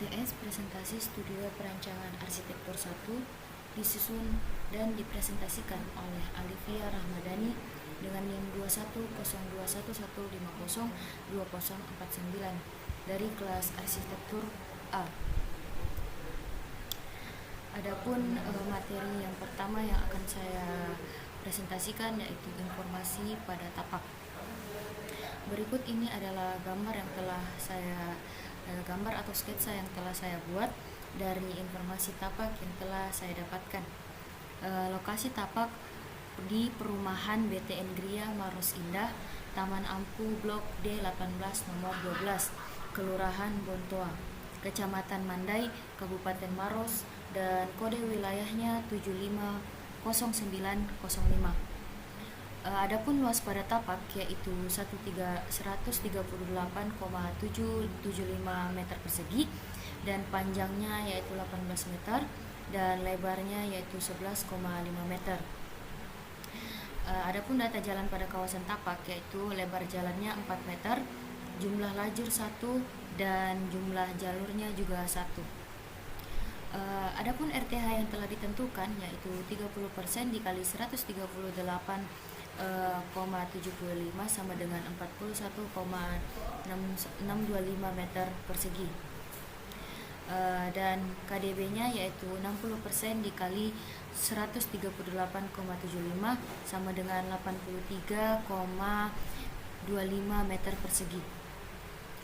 PTS Presentasi Studio Perancangan Arsitektur 1 disusun dan dipresentasikan oleh Alivia Rahmadani dengan NIM 210211502049 dari kelas Arsitektur A. Adapun materi yang pertama yang akan saya presentasikan yaitu informasi pada tapak. Berikut ini adalah gambar yang telah saya gambar atau sketsa yang telah saya buat dari informasi tapak yang telah saya dapatkan. Lokasi tapak di perumahan BTN Gria Maros Indah, Taman Ampu Blok D18 nomor 12, Kelurahan Bontoa, Kecamatan Mandai, Kabupaten Maros, dan kode wilayahnya 750905. Adapun luas pada tapak yaitu 138,775 meter persegi dan panjangnya yaitu 18 meter dan lebarnya yaitu 11,5 meter. Adapun data jalan pada kawasan tapak yaitu lebar jalannya 4 meter, jumlah lajur 1 dan jumlah jalurnya juga 1. Adapun RTH yang telah ditentukan yaitu 30% dikali 138,75 sama dengan 41,625 meter persegi. Dan KDB-nya yaitu 60% dikali 138,75 sama dengan 83,25 meter persegi.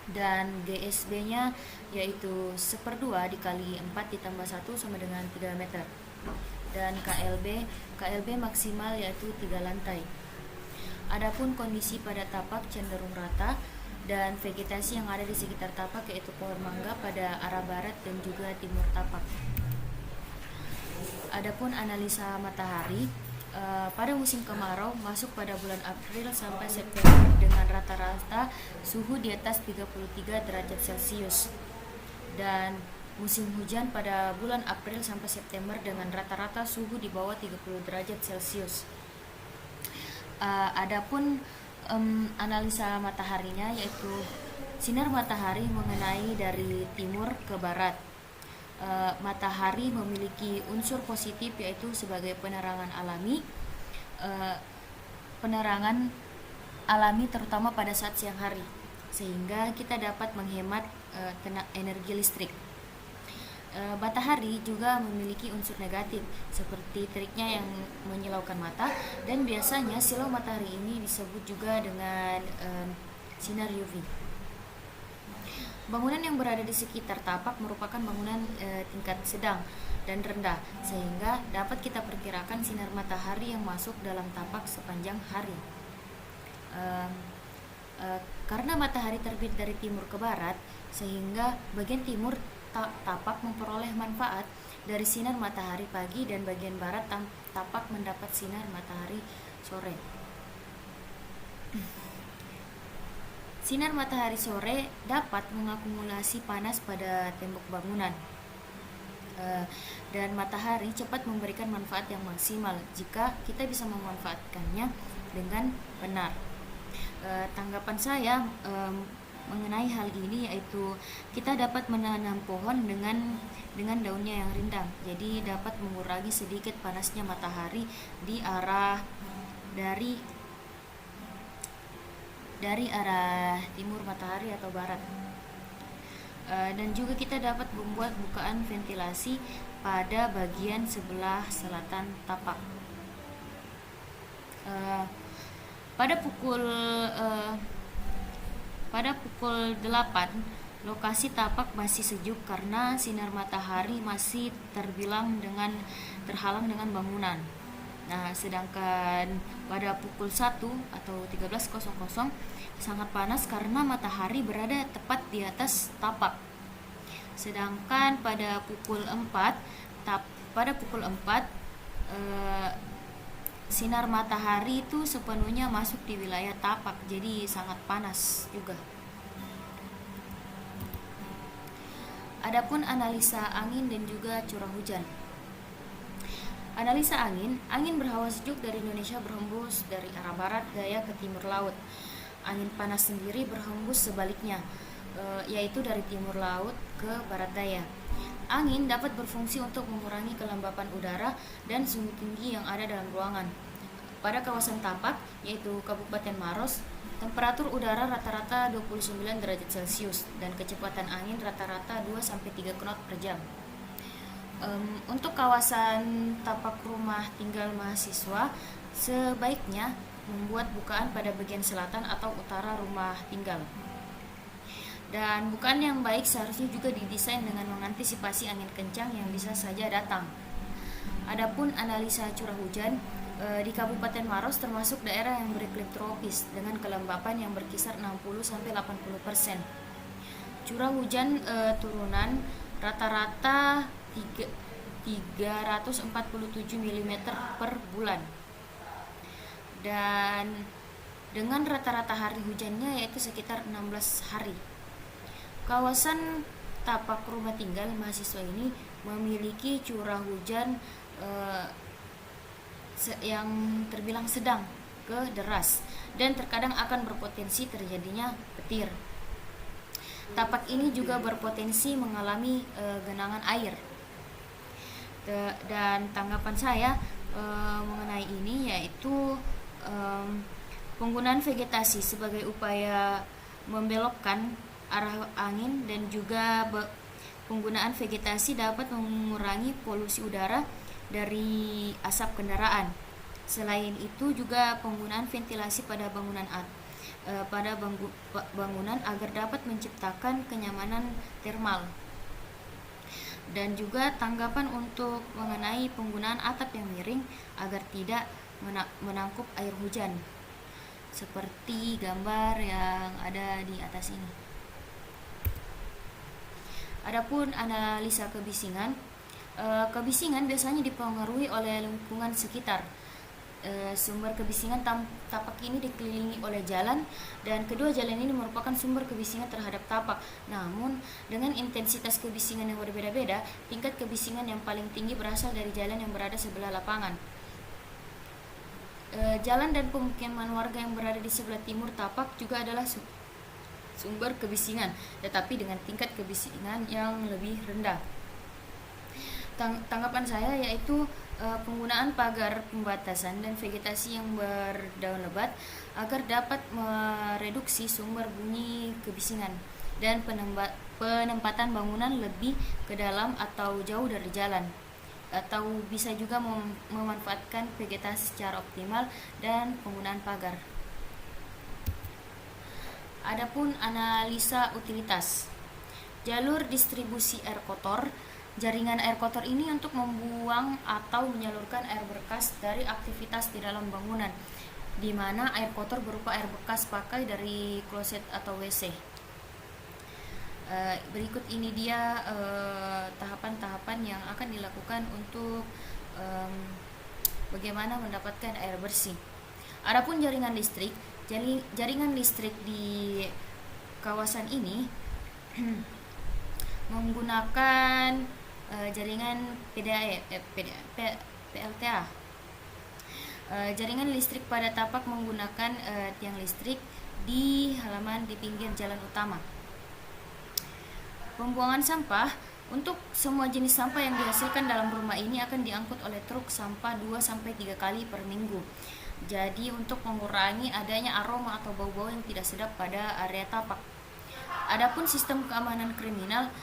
Dan GSB-nya yaitu 1/2 dikali 4 ditambah 1 sama dengan 3 meter. Dan KLB maksimal yaitu 3 lantai. Adapun kondisi pada tapak cenderung rata dan vegetasi yang ada di sekitar tapak yaitu pohon mangga pada arah barat dan juga timur tapak. Adapun analisa matahari pada musim kemarau masuk pada bulan April sampai September dengan rata-rata suhu di atas 33 derajat Celcius, dan musim hujan pada bulan April sampai September dengan rata-rata suhu di bawah 30 derajat Celcius. Adapun analisa mataharinya yaitu sinar matahari mengenai dari timur ke barat. Matahari memiliki unsur positif yaitu sebagai penerangan alami terutama pada saat siang hari, sehingga kita dapat menghemat energi listrik. Matahari juga memiliki unsur negatif seperti teriknya yang menyilaukan mata, dan biasanya silau matahari ini disebut juga dengan sinar UV. Bangunan yang berada di sekitar tapak merupakan bangunan tingkat sedang dan rendah, sehingga dapat kita perkirakan sinar matahari yang masuk dalam tapak sepanjang hari. Karena matahari terbit dari timur ke barat, sehingga bagian timur tapak memperoleh manfaat dari sinar matahari pagi dan bagian barat tapak mendapat sinar matahari sore. Sinar matahari sore dapat mengakumulasi panas pada tembok bangunan, dan matahari cepat memberikan manfaat yang maksimal jika kita bisa memanfaatkannya dengan benar. Tanggapan saya mengenai hal ini yaitu kita dapat menanam pohon dengan daunnya yang rindang, jadi dapat mengurangi sedikit panasnya matahari di arah dari arah timur matahari atau barat. Dan juga kita dapat membuat bukaan ventilasi pada bagian sebelah selatan tapak. Pada pukul 8 lokasi tapak masih sejuk karena sinar matahari masih terhalang dengan bangunan. Nah, sedangkan pada pukul 1 atau 13.00 sangat panas karena matahari berada tepat di atas tapak. Sedangkan pada pukul 4 sinar matahari itu sepenuhnya masuk di wilayah tapak, jadi sangat panas juga. Adapun analisa angin dan juga curah hujan. Analisa angin berhawa sejuk dari Indonesia berhembus dari arah barat daya ke timur laut. Angin panas sendiri berhembus sebaliknya yaitu dari timur laut ke barat daya. Angin dapat berfungsi untuk mengurangi kelembapan udara dan suhu tinggi yang ada dalam ruangan. Pada kawasan Tapak, yaitu Kabupaten Maros, temperatur udara rata-rata 29 derajat Celcius dan kecepatan angin rata-rata 2-3 knot per jam. Untuk kawasan tapak rumah tinggal mahasiswa, sebaiknya membuat bukaan pada bagian selatan atau utara rumah tinggal. Dan bukaan yang baik seharusnya juga didesain dengan mengantisipasi angin kencang yang bisa saja datang. Adapun analisa curah hujan, di Kabupaten Maros termasuk daerah yang beriklim tropis dengan kelembapan yang berkisar 60-80%. Curah hujan turunan rata-rata 347 mm per bulan. Dan dengan rata-rata hari hujannya yaitu sekitar 16 hari. Kawasan tapak rumah tinggal mahasiswa ini memiliki curah hujan yang terbilang sedang ke deras dan terkadang akan berpotensi terjadinya petir. Tapak ini juga berpotensi mengalami genangan air. Dan tanggapan saya mengenai ini yaitu penggunaan vegetasi sebagai upaya membelokkan arah angin, dan juga penggunaan vegetasi dapat mengurangi polusi udara dari asap kendaraan. Selain itu juga penggunaan ventilasi pada bangunan agar dapat menciptakan kenyamanan termal. Dan juga tanggapan untuk mengenai penggunaan atap yang miring agar tidak menangkup air hujan, seperti gambar yang ada di atas ini. Adapun analisa kebisingan, kebisingan biasanya dipengaruhi oleh lingkungan sekitar. Sumber kebisingan tapak ini dikelilingi oleh jalan, dan kedua jalan ini merupakan sumber kebisingan terhadap tapak. Namun dengan intensitas kebisingan yang berbeda-beda, tingkat kebisingan yang paling tinggi berasal dari jalan yang berada sebelah lapangan. Jalan dan pemukiman warga yang berada di sebelah timur tapak juga adalah sumber kebisingan, tetapi dengan tingkat kebisingan yang lebih rendah. Tanggapan saya yaitu penggunaan pagar pembatasan dan vegetasi yang berdaun lebat agar dapat mereduksi sumber bunyi kebisingan, dan penempatan bangunan lebih ke dalam atau jauh dari jalan, atau bisa juga memanfaatkan vegetasi secara optimal dan penggunaan pagar. Adapun analisa utilitas, jalur distribusi air kotor. Jaringan air kotor ini untuk membuang atau menyalurkan air bekas dari aktivitas di dalam bangunan, di mana air kotor berupa air bekas pakai dari kloset atau WC. Berikut ini dia tahapan-tahapan yang akan dilakukan untuk bagaimana mendapatkan air bersih. Adapun jaringan listrik, jaringan listrik di kawasan ini menggunakan jaringan PLTA. Jaringan listrik pada tapak menggunakan tiang listrik di halaman di pinggir jalan utama. Pembuangan sampah, untuk semua jenis sampah yang dihasilkan dalam rumah ini akan diangkut oleh truk sampah 2-3 kali per minggu. Jadi untuk mengurangi adanya aroma atau bau-bau yang tidak sedap pada area tapak. Adapun sistem keamanan kriminal,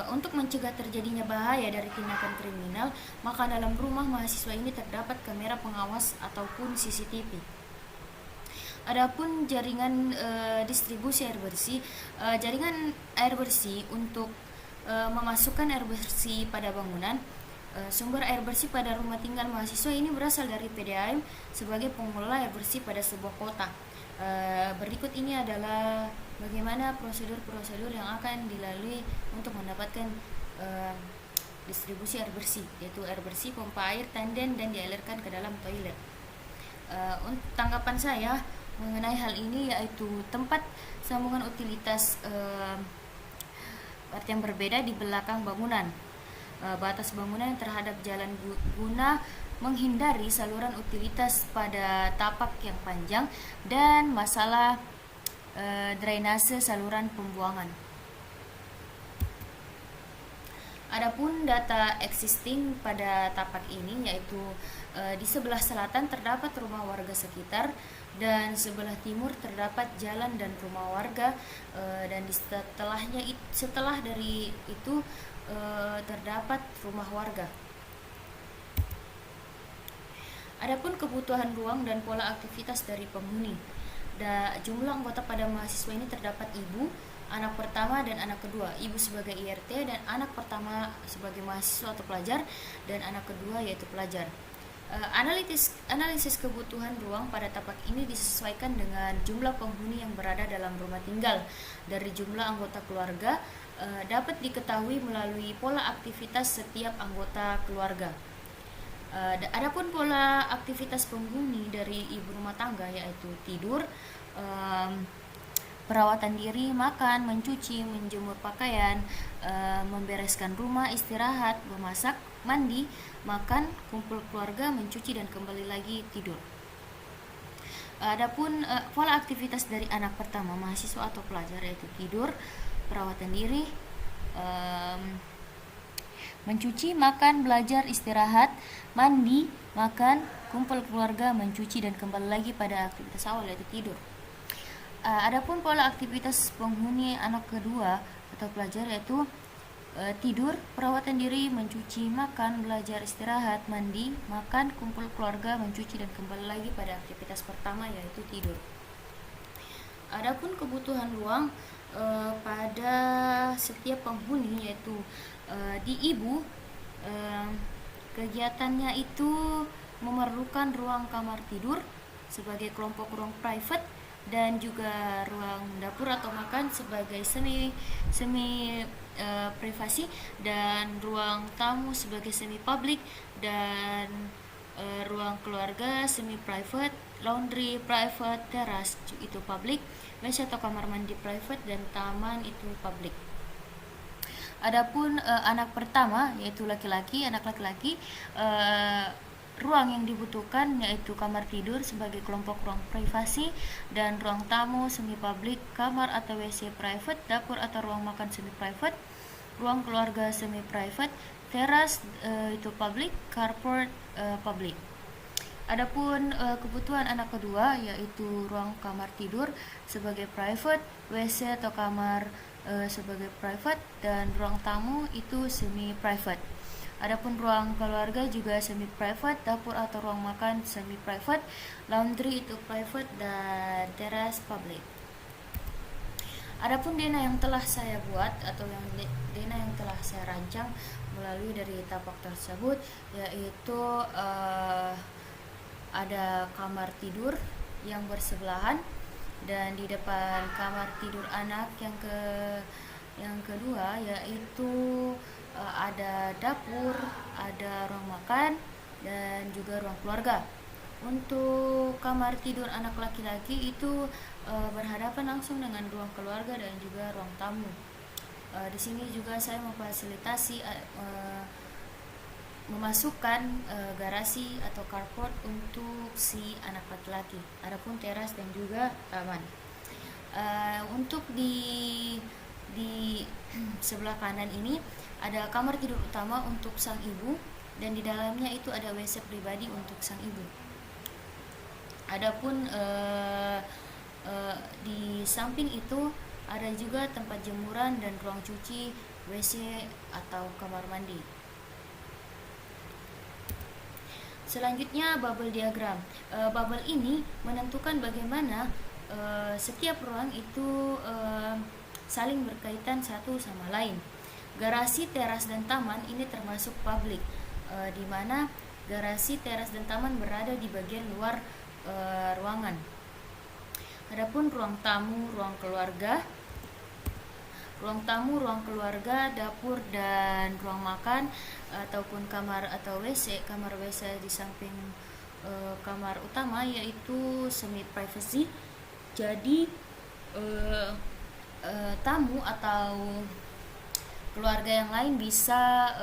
untuk mencegah terjadinya bahaya dari tindakan kriminal, maka dalam rumah mahasiswa ini terdapat kamera pengawas ataupun CCTV. Adapun jaringan distribusi air bersih, jaringan air bersih untuk memasukkan air bersih pada bangunan. Sumber air bersih pada rumah tinggal mahasiswa ini berasal dari PDAM sebagai pengelola air bersih pada sebuah kota. Berikut ini adalah bagaimana prosedur-prosedur yang akan dilalui untuk mendapatkan distribusi air bersih, yaitu air bersih, pompa air, tanden, dan dialirkan ke dalam toilet. Tanggapan saya mengenai hal ini yaitu tempat sambungan utilitas yang berbeda di belakang bangunan, batas bangunan terhadap jalan guna menghindari saluran utilitas pada tapak yang panjang, dan masalah drainase saluran pembuangan. Adapun data existing pada tapak ini yaitu di sebelah selatan terdapat rumah warga sekitar dan sebelah timur terdapat jalan dan rumah warga, dan setelah dari itu terdapat rumah warga. Adapun kebutuhan ruang dan pola aktivitas dari penghuni. Jumlah anggota pada mahasiswa ini terdapat ibu, anak pertama dan anak kedua. Ibu sebagai IRT dan anak pertama sebagai mahasiswa atau pelajar, dan anak kedua yaitu pelajar. Analisis kebutuhan ruang pada tapak ini disesuaikan dengan jumlah penghuni yang berada dalam rumah tinggal. Dari jumlah anggota keluarga dapat diketahui melalui pola aktivitas setiap anggota keluarga. Adapun pola aktivitas penghuni dari ibu rumah tangga yaitu tidur, perawatan diri, makan, mencuci, menjemur pakaian, membereskan rumah, istirahat, memasak, mandi, makan, kumpul keluarga, mencuci, dan kembali lagi tidur. Adapun pola aktivitas dari anak pertama mahasiswa atau pelajar yaitu tidur, perawatan diri, mencuci, makan, belajar, istirahat, mandi, makan, kumpul keluarga, mencuci, dan kembali lagi pada aktivitas awal yaitu tidur. Adapun pola aktivitas penghuni anak kedua atau pelajar yaitu tidur, perawatan diri, mencuci, makan, belajar, istirahat, mandi, makan, kumpul keluarga, mencuci, dan kembali lagi pada aktivitas pertama yaitu tidur. Adapun kebutuhan ruang pada setiap penghuni yaitu di ibu, kegiatannya itu memerlukan ruang kamar tidur sebagai kelompok ruang private, dan juga ruang dapur atau makan sebagai semi privasi, dan ruang tamu sebagai semi public, dan ruang keluarga semi private, laundry private, teras itu public, WC atau kamar mandi private, dan taman itu public. Adapun anak pertama yaitu anak laki-laki, ruang yang dibutuhkan yaitu kamar tidur sebagai kelompok ruang privasi, dan ruang tamu semi public, kamar atau WC private, dapur atau ruang makan semi private, ruang keluarga semi private, teras itu public, carport public. Adapun kebutuhan anak kedua yaitu ruang kamar tidur sebagai private, WC atau kamar sebagai private, dan ruang tamu itu semi private. Adapun ruang keluarga juga semi private, dapur atau ruang makan semi private, laundry itu private, dan teras public. Adapun dena yang telah saya buat atau dena yang telah saya rancang melalui dari tapak tersebut yaitu ada kamar tidur yang bersebelahan, dan di depan kamar tidur anak yang kedua yaitu ada dapur, ada ruang makan, dan juga ruang keluarga. Untuk kamar tidur anak laki-laki itu berhadapan langsung dengan ruang keluarga dan juga ruang tamu. Di sini juga saya memfasilitasi memasukkan garasi atau carport untuk si anak laki-laki. Adapun teras dan juga taman. Untuk di sebelah kanan ini ada kamar tidur utama untuk sang ibu, dan di dalamnya itu ada WC pribadi untuk sang ibu. Adapun di samping itu ada juga tempat jemuran dan ruang cuci, WC atau kamar mandi. Selanjutnya bubble diagram. Bubble ini menentukan bagaimana setiap ruang itu saling berkaitan satu sama lain. Garasi, teras, dan taman ini termasuk publik, di mana garasi, teras, dan taman berada di bagian luar ruangan. Adapun ruang tamu, ruang keluarga, dapur, dan ruang makan ataupun kamar atau WC, kamar WC di samping kamar utama yaitu semi privacy. Jadi tamu atau keluarga yang lain bisa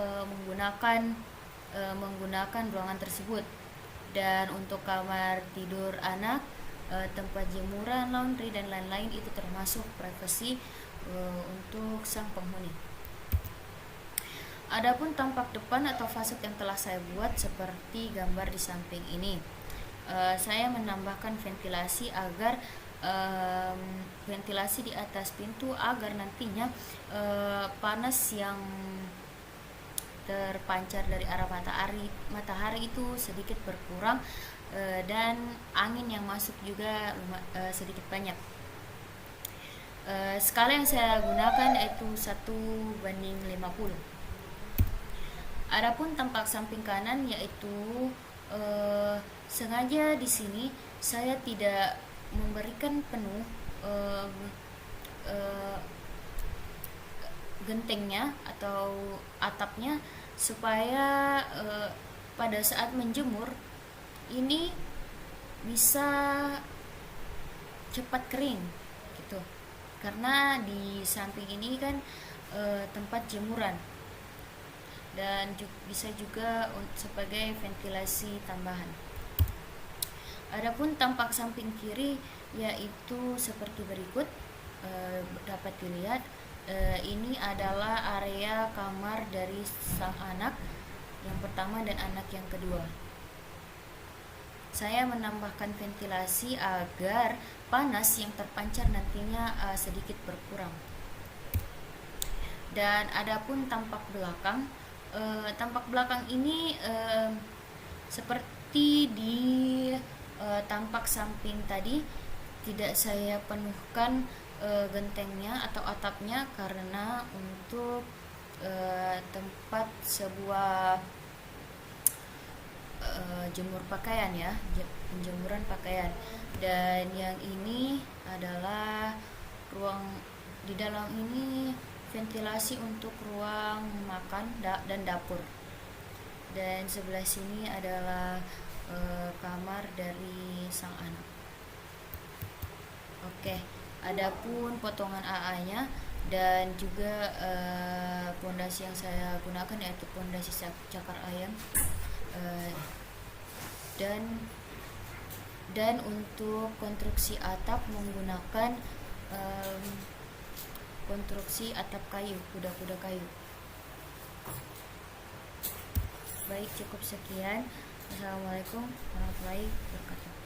menggunakan ruangan tersebut. Dan untuk kamar tidur anak, tempat jemuran, laundry, dan lain-lain itu termasuk privasi untuk sang penghuni. Adapun tampak depan atau fasad yang telah saya buat seperti gambar di samping ini. Saya menambahkan ventilasi agar ventilasi di atas pintu agar nantinya panas yang terpancar dari arah matahari itu sedikit berkurang, dan angin yang masuk juga sedikit banyak. Skala yang saya gunakan yaitu 1:50. Adapun tampak samping kanan yaitu sengaja di sini saya tidak memberikan penuh gentengnya atau atapnya supaya pada saat menjemur ini bisa cepat kering gitu, karena di samping ini kan tempat jemuran dan bisa juga sebagai ventilasi tambahan. Adapun tampak samping kiri yaitu seperti berikut. Dapat dilihat ini adalah area kamar dari sang anak yang pertama dan anak yang kedua. Saya menambahkan ventilasi agar panas yang terpancar nantinya sedikit berkurang. Dan adapun tampak belakang ini seperti di tampak samping tadi, tidak saya penuhkan gentengnya atau atapnya karena untuk tempat sebuah jemur pakaian ya, penjemuran pakaian. Dan yang ini adalah ruang di dalam ini ventilasi untuk ruang makan dan dapur. Dan sebelah sini adalah kamar dari sang anak. Oke, adapun potongan AA-nya dan juga pondasi yang saya gunakan yaitu pondasi cakar ayam, dan untuk konstruksi atap menggunakan konstruksi atap kayu, kuda-kuda kayu. Baik, cukup sekian. Assalamualaikum warahmatullahi wabarakatuh.